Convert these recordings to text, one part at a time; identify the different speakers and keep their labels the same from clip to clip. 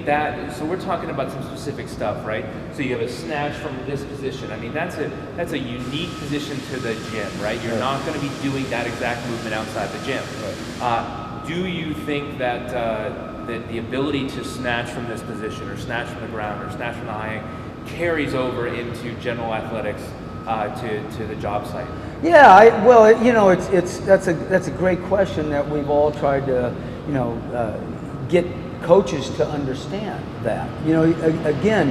Speaker 1: that, so we're talking about some specific stuff, right? So you have a snatch from this position. I mean, that's a unique position to the gym, right? You're not going to be doing that exact movement outside the gym. Right. Do you think that that the ability to snatch from this position, or snatch from the ground, or snatch from the high hang, carries over into general athletics to the job site?
Speaker 2: Yeah, well, you know, that's a great question that we've all tried to, you know, get coaches to understand that. You know, again,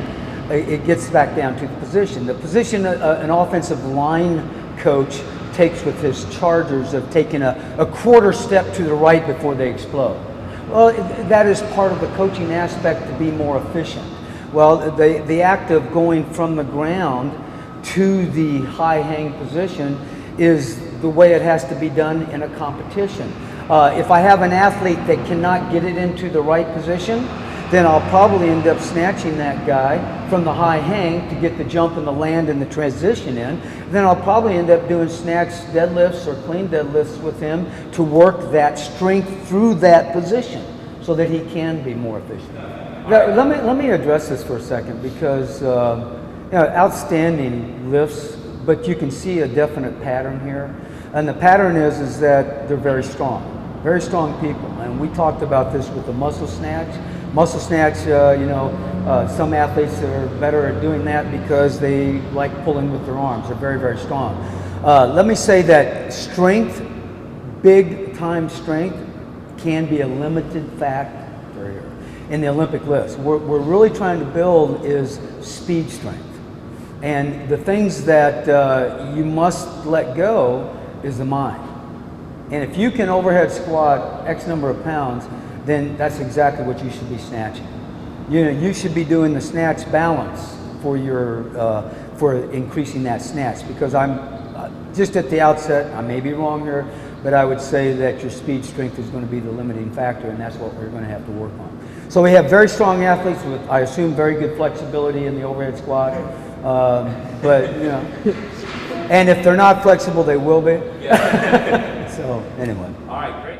Speaker 2: it gets back down to the position. The position an offensive line coach takes with his chargers of taking a quarter step to the right before they explode. Well, that is part of the coaching aspect to be more efficient. Well, the act of going from the ground to the high hang position is the way it has to be done in a competition. If I have an athlete that cannot get it into the right position, then I'll probably end up snatching that guy from the high hang to get the jump and the land and the transition in. Then I'll probably end up doing snatch deadlifts or clean deadlifts with him to work that strength through that position so that he can be more efficient. Now, let me address this for a second, because you know, outstanding lifts, but you can see a definite pattern here. And the pattern is that they're very strong people. And we talked about this with the muscle snatch. Muscle snatch, you know, some athletes are better at doing that because they like pulling with their arms. They're very, very strong. Let me say that strength, big time strength, can be a limited factor in the Olympic lifts. What we're really trying to build is speed strength. And the things that you must let go is the mind. And if you can overhead squat X number of pounds, then that's exactly what you should be snatching. You know, you should be doing the snatch balance for your for increasing that snatch, because I'm just at the outset, I may be wrong here, but I would say that your speed strength is going to be the limiting factor, and that's what we're going to have to work on. So we have very strong athletes with, I assume, very good flexibility in the overhead squat, but you know, and if they're not flexible, they will be. Yeah. So anyway.
Speaker 1: All right, great.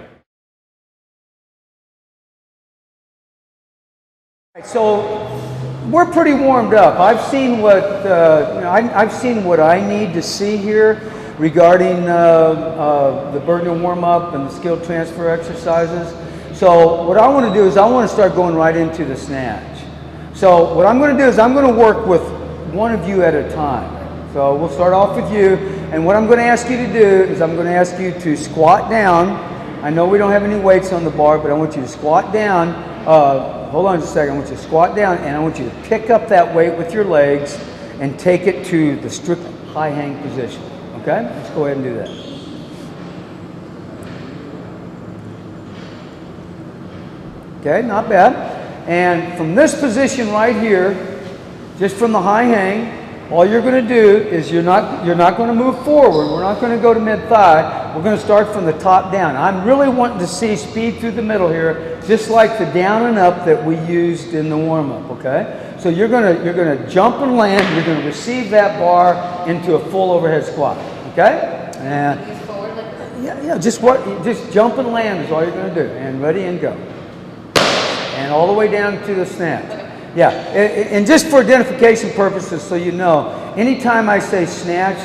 Speaker 2: So we're pretty warmed up. I've seen what you know, I've seen what I need to see here regarding the Burgener warm-up and the skill transfer exercises. So what I want to do is I want to start going right into the snatch. So what I'm going to do is I'm going to work with one of you at a time. So we'll start off with you, and what I'm going to ask you to do is I'm going to ask you to squat down. I know we don't have any weights on the bar, but I want you to squat down. Hold on just a second. I want you to squat down, and I want you to pick up that weight with your legs and take it to the strict high hang position. Okay? Let's go ahead and do that. Okay, not bad. And from this position right here, just from the high hang, all you're going to do is you're not going to move forward. We're not going to go to mid-thigh. We're going to start from the top down. I'm really wanting to see speed through the middle here, just like the down and up that we used in the warm-up, okay? So you're going to jump and land. You're going to receive that bar into a full overhead squat, okay? And yeah, just jump and land is all you're going to do. And ready and go. And all the way down to the snatch. Yeah, and just for identification purposes, so you know, anytime I say snatch,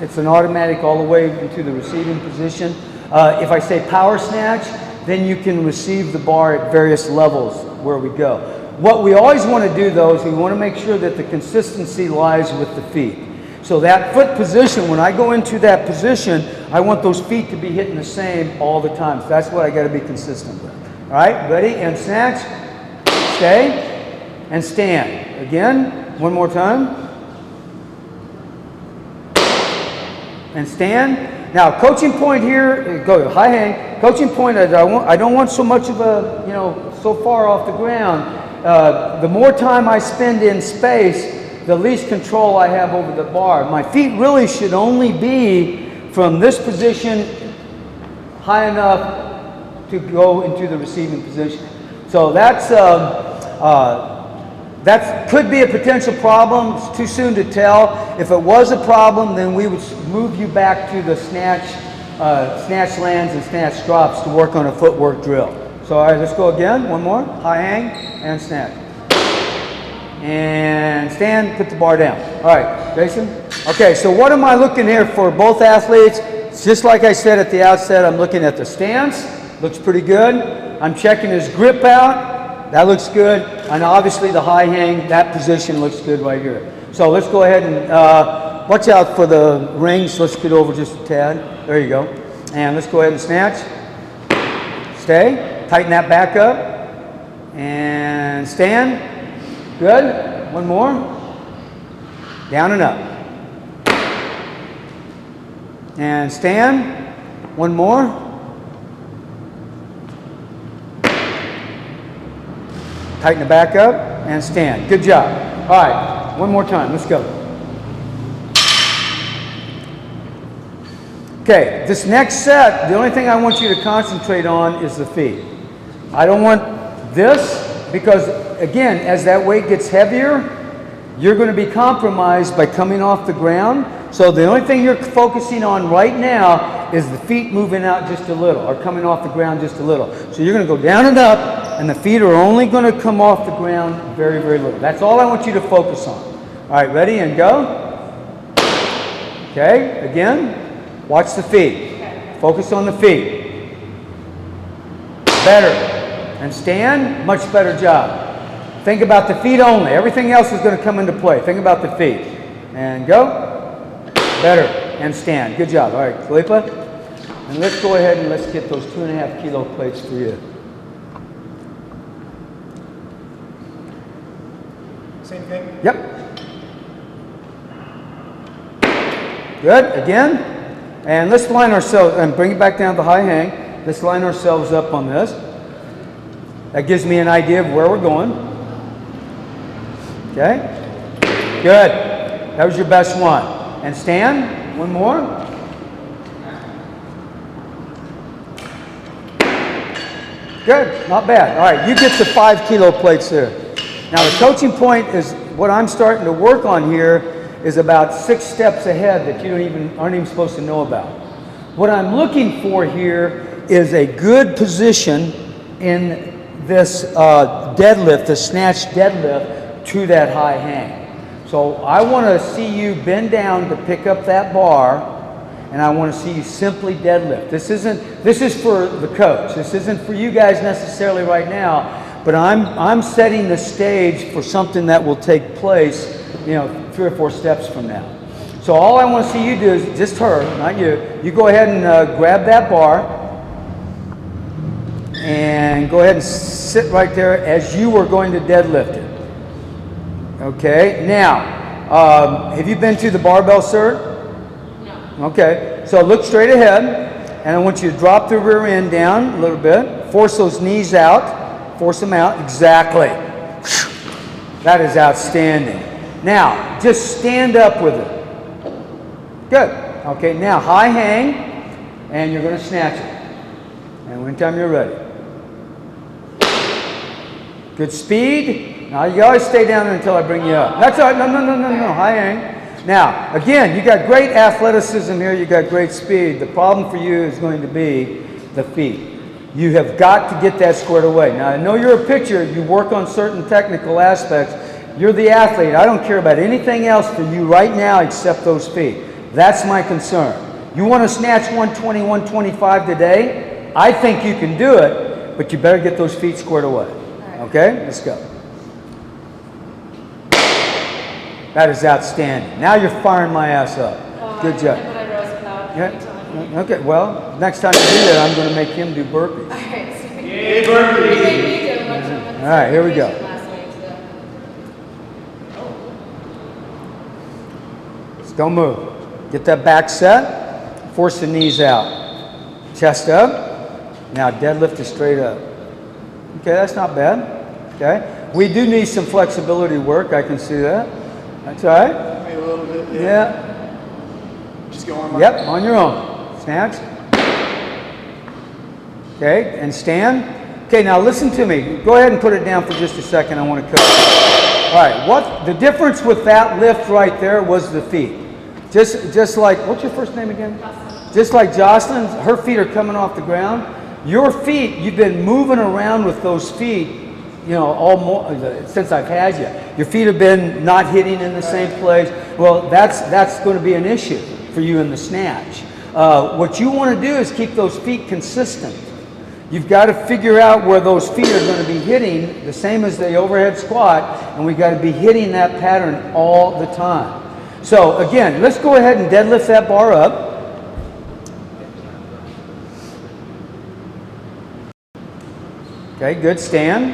Speaker 2: it's an automatic all the way into the receiving position. If I say power snatch, then you can receive the bar at various levels where we go. What we always want to do, though, is we want to make sure that the consistency lies with the feet. So that foot position, when I go into that position, I want those feet to be hitting the same all the time. So that's what I got to be consistent with. All right, ready? And snatch, stay. And stand. Again, one more time. And stand. Now, coaching point here, go high hang. Coaching point is I don't want so much of a, you know, so far off the ground. The more time I spend in space, the least control I have over the bar. My feet really should only be from this position high enough to go into the receiving position. So that's that could be a potential problem. It's too soon to tell. If it was a problem, then we would move you back to the snatch lands and snatch drops to work on a footwork drill. So all right, let's go again. One more. High hang and snatch. and stand, put the bar down. All right, Jason? Okay, so what am I looking here for both athletes? Just like I said at the outset, I'm looking at the stance, looks pretty good. I'm checking his grip out, that looks good. And obviously the high hang, that position looks good right here. So let's go ahead and watch out for the rings. Let's get over just a tad. There you go. And let's go ahead and snatch. Stay, tighten that back up. And stand. Good. One more. Down and up. And stand. One more. Tighten the back up and stand. Good job. All right, one more time. Let's go. Okay, this next set, the only thing I want you to concentrate on is the feet. I don't want this because, again, as that weight gets heavier, you're going to be compromised by coming off the ground. So the only thing you're focusing on right now is the feet moving out just a little or coming off the ground just a little. So you're going to go down and up, and the feet are only going to come off the ground very, very little. That's all I want you to focus on. All right, ready and go. Okay, again. Watch the feet. Focus on the feet. Better. And stand. Much better job. Think about the feet only. Everything else is going to come into play. Think about the feet. And go. Better. And stand. Good job. All right, Felipa. And let's go ahead and let's get those 2.5 kilo plates for you.
Speaker 3: Same thing?
Speaker 2: Yep. Good. Again. And let's line ourselves, and bring it back down to high hang. Let's line ourselves up on this. That gives me an idea of where we're going. Okay? Good. That was your best one. And stand. One more. Good. Not bad. All right, you get the 5 kilo plates there. Now the coaching point is what I'm starting to work on here is about 6 steps ahead that you aren't even supposed to know about. What I'm looking for here is a good position in this deadlift, the snatch deadlift, to that high hang. So I want to see you bend down to pick up that bar, and I want to see you simply deadlift. This is for the coach. This isn't for you guys necessarily right now, but I'm setting the stage for something that will take place, 3 or 4 steps from now. So all I want to see you do is, just her, not you, you go ahead and grab that bar and go ahead and sit right there as you were going to deadlift it. Okay, now, have you been to the barbell cert? No. Okay, so look straight ahead, and I want you to drop the rear end down a little bit, force those knees out, force them out, exactly. That is outstanding. Now, just stand up with it. Good. Okay, now high hang, and you're going to snatch it. And anytime you're ready. Good speed. Now, you always stay down there until I bring you up. That's all right. No. High hang. Now, again, you got great athleticism here. You got great speed. The problem for you is going to be the feet. You have got to get that squared away. Now, I know you're a pitcher. You work on certain technical aspects. You're the athlete. I don't care about anything else for you right now except those feet. That's my concern. You want to snatch 120, 125 today? I think you can do it, but you better get those feet squared away. Right. Okay? Let's go. That is outstanding. Now you're firing my ass up. Good job. Yeah. Okay, well, next time you do that, I'm going to make him do burpees.
Speaker 4: All right. So
Speaker 3: Yay, burpees!
Speaker 2: All right, here we go. Don't move. Get that back set. Force the knees out. Chest up. Now deadlift it straight up. Okay, that's not bad. Okay. We do need some flexibility work. I can see that. That's all right.
Speaker 3: Maybe a little bit.
Speaker 2: Yeah.
Speaker 3: Just go on.
Speaker 2: Yep, on your own. Snatch. Okay, and stand. Okay, now listen to me. Go ahead and put it down for just a second. I want to coach. All right, what the difference with that lift right there was the feet. Just like, what's your first name again? Jocelyn. Just like Jocelyn's, her feet are coming off the ground. Your feet, you've been moving around with those feet, since I've had you. Your feet have been not hitting in the same place. Well, that's going to be an issue for you in the snatch. What you want to do is keep those feet consistent. You've got to figure out where those feet are going to be hitting, the same as the overhead squat, and we've got to be hitting that pattern all the time. So again, let's go ahead and deadlift that bar up. Okay, good, stand.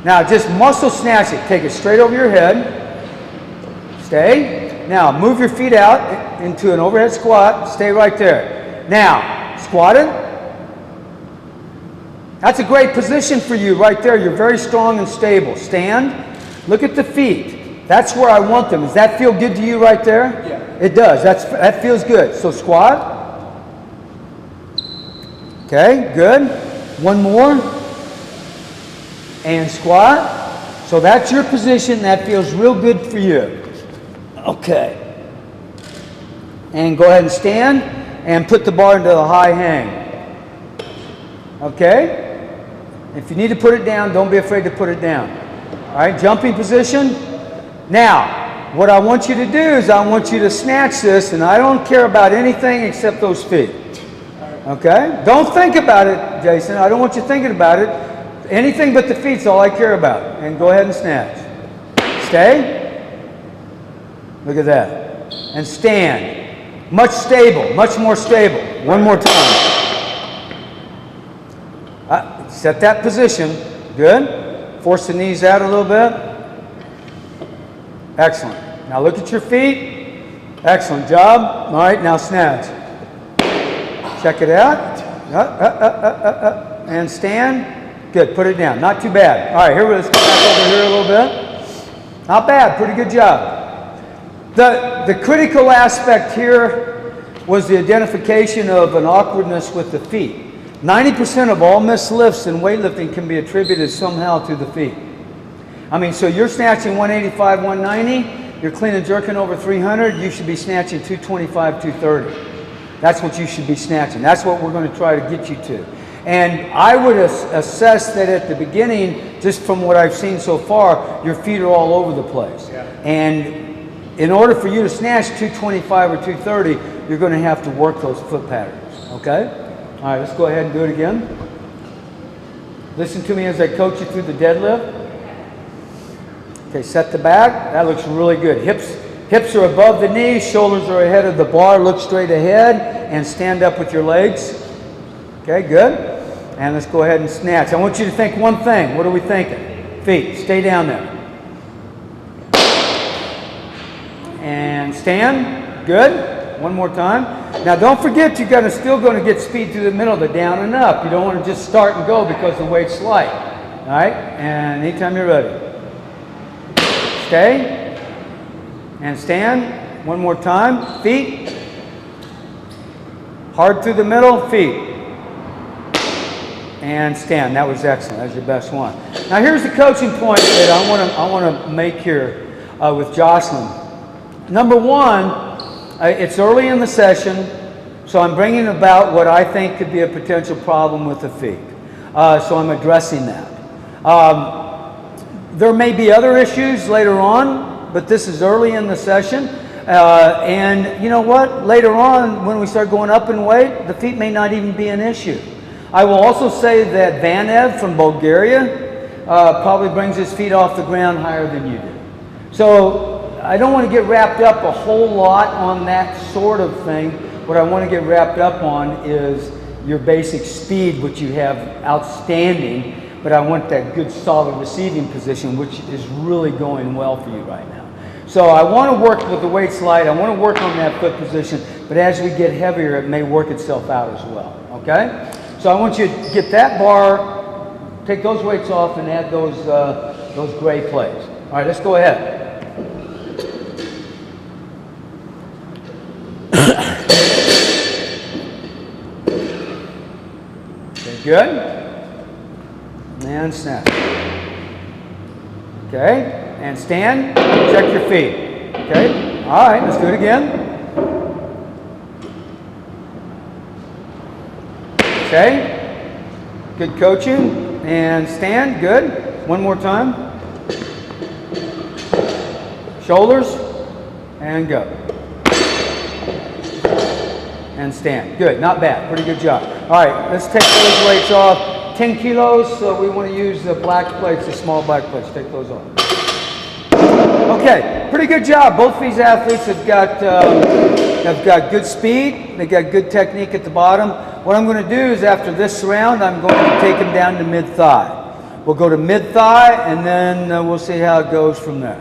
Speaker 2: Now just muscle snatch it. Take it straight over your head. Stay. Now move your feet out into an overhead squat. Stay right there. Now, squat it. That's a great position for you right there. You're very strong and stable. Stand. Look at the feet. That's where I want them. Does that feel good to you right there?
Speaker 3: Yeah.
Speaker 2: It does. That feels good. So squat. Okay, good. One more. And squat. So that's your position. That feels real good for you. Okay. And go ahead and stand and put the bar into the high hang. Okay? If you need to put it down, don't be afraid to put it down. All right, jumping position. Now, what I want you to do is I want you to snatch this, and I don't care about anything except those feet. Okay? Don't think about it, Jason. I don't want you thinking about it. Anything but the feet's all I care about. And go ahead and snatch. Stay. Look at that. And stand. Much stable, much more stable. One more time. Set that position. Good. Force the knees out a little bit. Excellent. Now look at your feet. Excellent job. All right, now snatch. Check it out. And stand. Good. Put it down. Not too bad. All right, let's go back over here a little bit. Not bad. Pretty good job. The critical aspect here was the identification of an awkwardness with the feet. 90% of all missed lifts in weightlifting can be attributed somehow to the feet. I mean, so you're snatching 185, 190, you're clean and jerking over 300, you should be snatching 225, 230. That's what you should be snatching. That's what we're going to try to get you to. And I would assess that at the beginning, just from what I've seen so far, your feet are all over the place. Yeah. And in order for you to snatch 225 or 230, you're going to have to work those foot patterns, okay? All right, let's go ahead and do it again. Listen to me as I coach you through the deadlift. Okay, set the back. That looks really good. Hips are above the knees, shoulders are ahead of the bar. Look straight ahead and stand up with your legs. Okay, good. And let's go ahead and snatch. I want you to think one thing. What are we thinking? Feet. Stay down there. And stand. Good. One more time. Now don't forget you're still going to get speed through the middle, the down and up. You don't want to just start and go because the weight's light. All right? And anytime you're ready. Stay. And stand. One more time. Feet. Hard through the middle. Feet. And stand. That was excellent. That was your best one. Now here's the coaching point that I want to make here with Jocelyn. Number one, it's early in the session, so I'm bringing about what I think could be a potential problem with the feet. So I'm addressing that. There may be other issues later on, but this is early in the session. And you know what? Later on, when we start going up in weight, the feet may not even be an issue. I will also say that Vanev from Bulgaria probably brings his feet off the ground higher than you do. So I don't want to get wrapped up a whole lot on that sort of thing. What I want to get wrapped up on is your basic speed, which you have outstanding, but I want that good solid receiving position, which is really going well for you right now. So I want to work with the weights light. I want to work on that foot position, but as we get heavier, it may work itself out as well, okay? So I want you to get that bar, take those weights off, and add those gray plates. All right, let's go ahead. Okay, good. And snap. Okay, and stand. Check your feet. Okay, all right, let's do it again. Okay, good coaching. And stand, good. One more time. Shoulders, and go. And stand. Good, not bad, pretty good job. All right, let's take those weights off. 10 kilos, so we want to use the black plates, the small black plates. Take those off. Okay, pretty good job. Both of these athletes have got good speed. They got good technique at the bottom. What I'm going to do is after this round, I'm going to take them down to mid-thigh. We'll go to mid-thigh, and then we'll see how it goes from there.